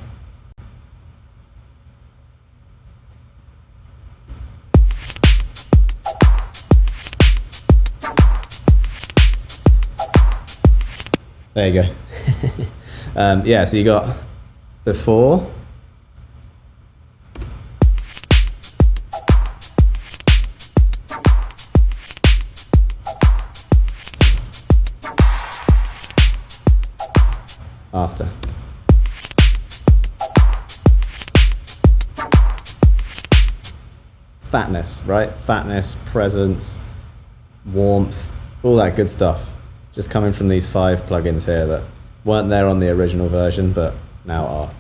There you go. Yeah, so you got before. After. Fatness, right? Fatness, presence, warmth, all that good stuff. Just coming from these 5 plugins here that weren't there on the original version, but now are.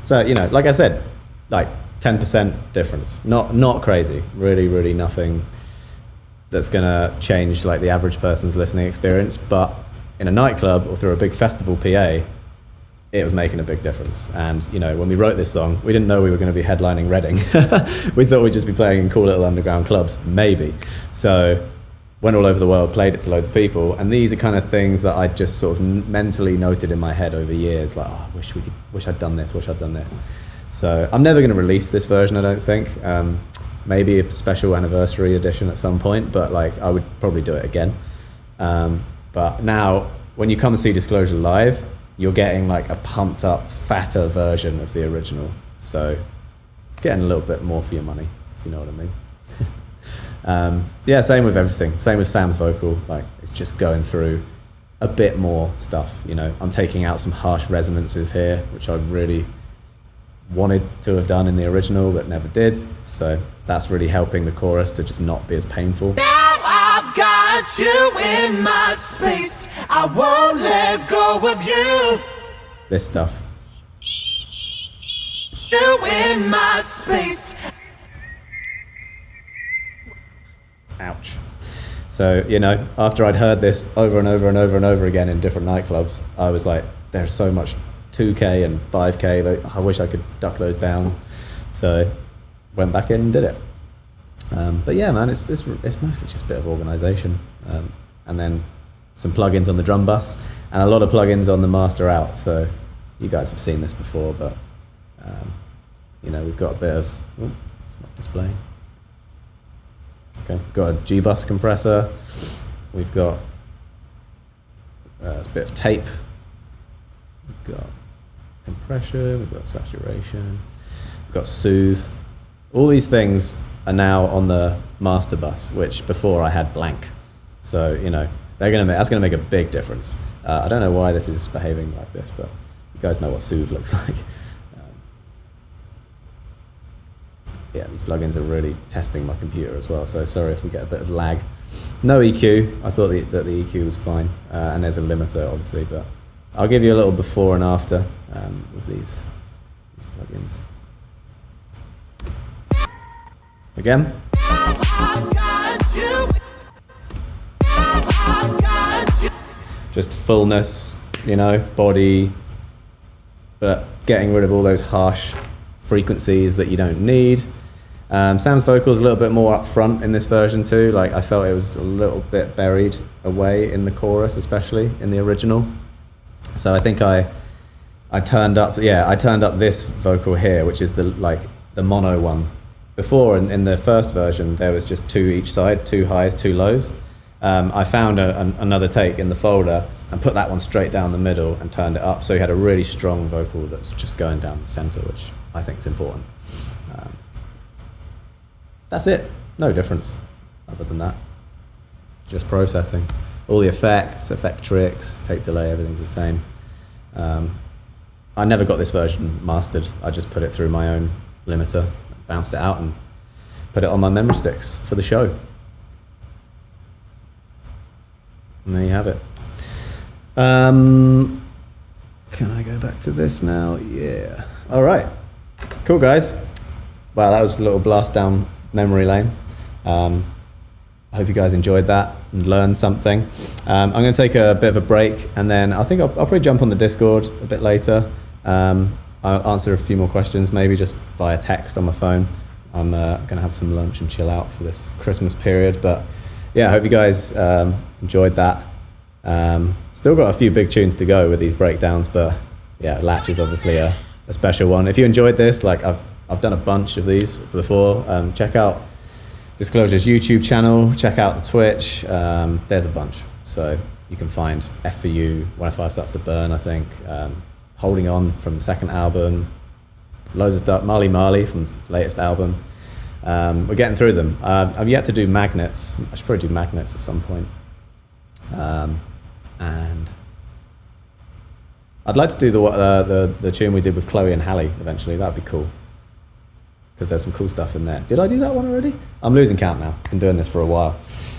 So, you know, like I said, like 10% difference. Not crazy. Really nothing that's gonna change like the average person's listening experience. But in a nightclub or through a big festival PA, it was making a big difference. And you know, when we wrote this song, we didn't know we were going to be headlining Reading. We thought we'd just be playing in cool little underground clubs, maybe. So went all over the world, played it to loads of people, and these are kind of things that I just sort of mentally noted in my head over years, like, oh, wish I'd done this, wish I'd done this. So I'm never going to release this version, I don't think. Maybe a special anniversary edition at some point, but like I would probably do it again. But now, when you come and see Disclosure live, you're getting like a pumped up, fatter version of the original. So getting a little bit more for your money, if you know what I mean. Yeah, same with everything. Same with Sam's vocal. Like, it's just going through a bit more stuff, you know. I'm taking out some harsh resonances here, which I really wanted to have done in the original, but never did. So that's really helping the chorus to just not be as painful. Now I've got you in my space. I won't let go of you. This stuff. You in my space. Ouch. So, you know, after I'd heard this over and over and over and over again in different nightclubs, I was like, there's so much 2K and 5K that I wish I could duck those down. So went back in and did it. But yeah, man, it's mostly just a bit of organization. And then some plugins on the drum bus and a lot of plugins on the master out. So you guys have seen this before, but you know, we've got a bit of, oh, it's not displaying. Okay, got a G-bus compressor, we've got a bit of tape, we've got compression, we've got saturation, we've got soothe. All these things are now on the master bus, which before I had blank. So, you know, that's gonna make a big difference. I don't know why this is behaving like this, but you guys know what soothe looks like. Yeah, these plugins are really testing my computer as well, so sorry if we get a bit of lag. No EQ, I thought that the EQ was fine, and there's a limiter obviously, but I'll give you a little before and after with these plugins. Again. Just fullness, you know, body, but getting rid of all those harsh frequencies that you don't need. Sam's vocal is a little bit more up front in this version too. Like, I felt it was a little bit buried away in the chorus, especially in the original. So I think I turned up this vocal here, which is the mono one. Before in the first version there was just two each side, two highs, two lows. I found another take in the folder and put that one straight down the middle and turned it up, so you had a really strong vocal that's just going down the center, which I think is important. That's it. No difference other than that. Just processing. All the effects, effect tricks, tape delay, everything's the same. I never got this version mastered. I just put it through my own limiter, bounced it out and put it on my memory sticks for the show. And there you have it. Can I go back to this now? Yeah. All right. Cool, guys. Wow, that was a little blast down memory lane. I hope you guys enjoyed that and learned something. I'm going to take a bit of a break, and then I think I'll probably jump on the Discord a bit later. I'll answer a few more questions, maybe just via text on my phone. I'm going to have some lunch and chill out for this Christmas period. But yeah, I hope you guys enjoyed that. Still got a few big tunes to go with these breakdowns, but yeah, Latch is obviously a special one. If you enjoyed this, like I've done a bunch of these before. Check out Disclosure's YouTube channel, check out the Twitch. There's a bunch, so you can find F for You, When a Fire Starts to Burn, I think, Holding On from the second album, loads of stuff, Marley from the latest album. We're getting through them. I've yet to do Magnets. I should probably do Magnets at some point. And I'd like to do the tune we did with Chloe and Hallie eventually. That'd be cool, because there's some cool stuff in there. Did I do that one already? I'm losing count now. Been doing this for a while.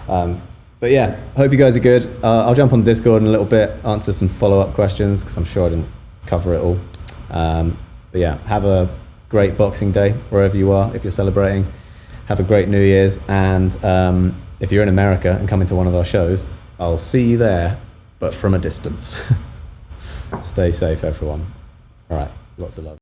But yeah, hope you guys are good. I'll jump on Discord in a little bit, answer some follow-up questions, because I'm sure I didn't cover it all. But yeah, have a great Boxing Day wherever you are, if you're celebrating. Have a great New Year's, and if you're in America and coming to one of our shows, I'll see you there, but from a distance. Stay safe, everyone. All right, lots of love.